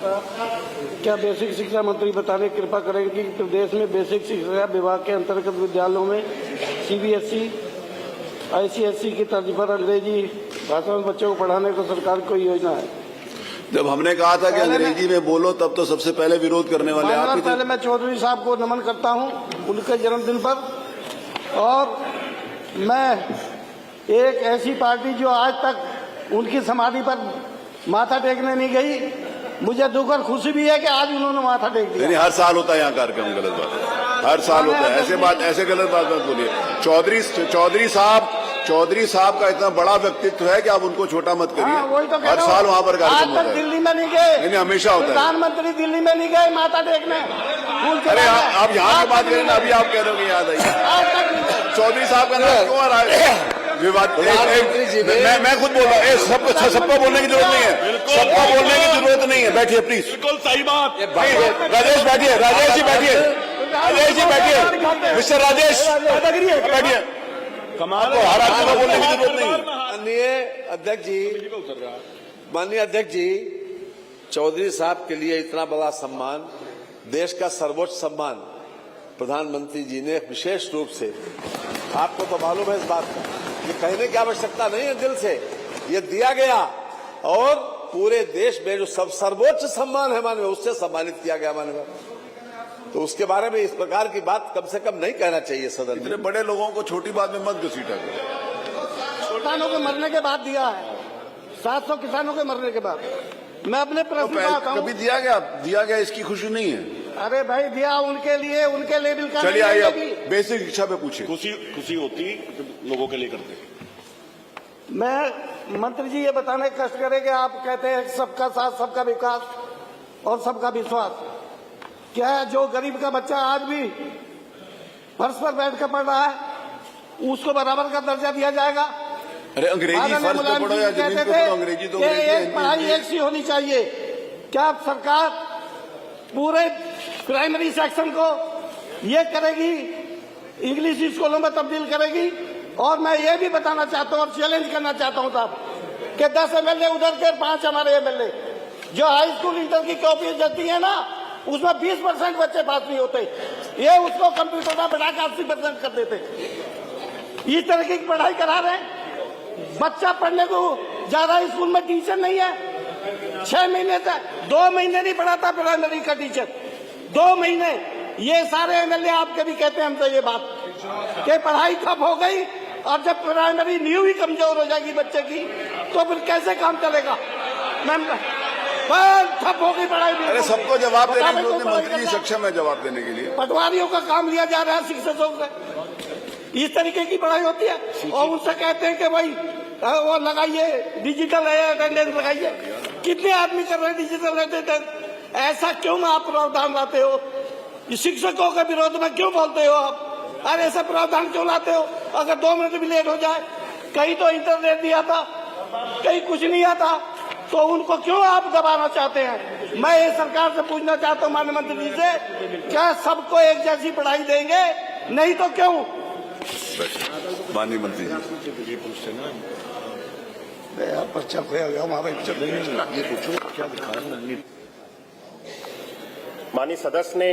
क्या बेसिक शिक्षा मंत्री बताने की कृपा करेंगे कि प्रदेश में बेसिक शिक्षा विभाग के अंतर्गत विद्यालयों में सीबीएसई, आईसीएसई की तर्ज पर अंग्रेजी भाषा में बच्चों को पढ़ाने को सरकार की कोई योजना है? जब हमने कहा था कि अंग्रेजी में बोलो तब तो सबसे पहले विरोध करने वाले आप ही थे। पहले मैं चौधरी साहब को नमन करता हूं उनके जन्मदिन पर, और मैं एक ऐसी पार्टी जो आज तक उनकी समाधि पर माथा टेकने नहीं गई, मुझे दुख और खुशी भी है कि आज उन्होंने माथा टेक दिया। नहीं, हर साल होता है यहाँ कार्यक्रम, गलत बात है, हर साल होता है ऐसे गलत बात मत बोलिए। चौधरी साहब का इतना बड़ा व्यक्तित्व है कि आप उनको छोटा मत करिए। वही तो हर साल वहाँ पर कार्यक्रम होता है। दिल्ली में नहीं गए? नहीं, हमेशा होता है। प्रधानमंत्री दिल्ली में नहीं गए माथा टेकने? अरे आप यहाँ की बात करें ना, अभी आप कह रहे हो कि याद आई। चौधरी साहब का नाम क्यों आ रहा है विवाद? मैं खुद बोल रहा हूँ, सबको बोलने की जरूरत नहीं है, सबको बोलने की जरूरत नहीं है। बैठिए प्लीज, बिल्कुल सही बात। राजेश बैठिए, राजेश जी बैठिए, मिस्टर राजेश बैठिए। कमाल तो हर आदमी को बोलने की जरूरत नहीं है। माननीय अध्यक्ष जी, चौधरी साहब के लिए इतना बड़ा सम्मान, देश का सर्वोच्च सम्मान प्रधानमंत्री जी ने विशेष रूप से, आपको तो मालूम है इस बात का, ये कहने की आवश्यकता नहीं है, दिल से ये दिया गया और पूरे देश में जो सर्वोच्च सम्मान है माननीय, उससे सम्मानित किया गया माननीय। तो उसके बारे में इस प्रकार की बात कम से कम नहीं कहना चाहिए सदन में। इतने बड़े लोगों को छोटी बात में मत घसीटा करो। किसानों के मरने के बाद दिया है, 700 किसानों के मरने के बाद। मैं अपने प्रश्न पे आता हूं। कभी दिया गया, इसकी खुशी नहीं है। अरे भाई दिया उनके लिए, उनके लेवल का। चलिए आइए, अब बेसिक शिक्षा पे पूछिए। खुशी होती लोगों के लिए करते। मैं मंत्री जी ये बताने का कष्ट करें कि आप कहते हैं सबका साथ, सबका विकास और सबका विश्वास। क्या है जो गरीब का बच्चा आज भी फर्श पर बैठकर पढ़ रहा है, उसको बराबर का दर्जा दिया जाएगा? अरे अंग्रेजी फर्श पे पढ़ो या जमीन पे पढ़ो, अंग्रेजी तो एक पढ़ाई एक सी होनी चाहिए। क्या सरकार पूरे प्राइमरी सेक्शन को ये करेगी, इंग्लिश स्कूलों में तब्दील करेगी? और मैं ये भी बताना चाहता हूँ और चैलेंज करना चाहता हूँ साहब कि 10 MLA उधर के 5 हमारे MLA जो हाई स्कूल इंटर की कॉपी देती है ना, उसमें 20% बच्चे पास नहीं होते, ये उसको कंप्यूटर में बढ़ाकर 80% कर देते। इस तरह की पढ़ाई करा रहे हैं। बच्चा पढ़ने को ज्यादा स्कूल में टीचर नहीं है, 6 महीने तक 2 महीने नहीं पढ़ाता प्राइमरी का टीचर, 2 महीने। ये सारे MLA आपके भी कहते हैं हमसे ये बात कि पढ़ाई ठप हो गई, और जब प्राइमरी न्यू ही कमजोर हो जाएगी बच्चे की तो फिर कैसे काम चलेगा? मैम ठप हो गई पढ़ाई। अरे सबको जवाब देने की जरूरत नहीं, मंत्री सक्षम है जवाब देने के लिए। पटवारियों का काम लिया जा रहा है शिक्षकों से, इस तरीके की पढ़ाई होती है। और उनसे कहते हैं कि भाई वो लगाइए डिजिटल अटेंडेंस लगाइए। कितने आदमी कर रहे हैं डिजिटल अटेंडेंस? ऐसा क्यों आप प्रावधान लाते हो? शिक्षकों के विरोध में क्यों बोलते हो आप? अरे ऐसा प्रावधान क्यों लाते हो? अगर 2 मिनट भी लेट हो जाए, कहीं तो इंटरनेट नहीं आता, कहीं कुछ नहीं आता, तो उनको क्यों आप दबाना चाहते हैं? मैं ये सरकार से पूछना चाहता हूँ माननीय मंत्री जी से, क्या सबको एक जैसी पढ़ाई देंगे? नहीं तो क्यों? माननीय मंत्री जी पर्चा खोया गया वहां पे। माननीय सदस्य ने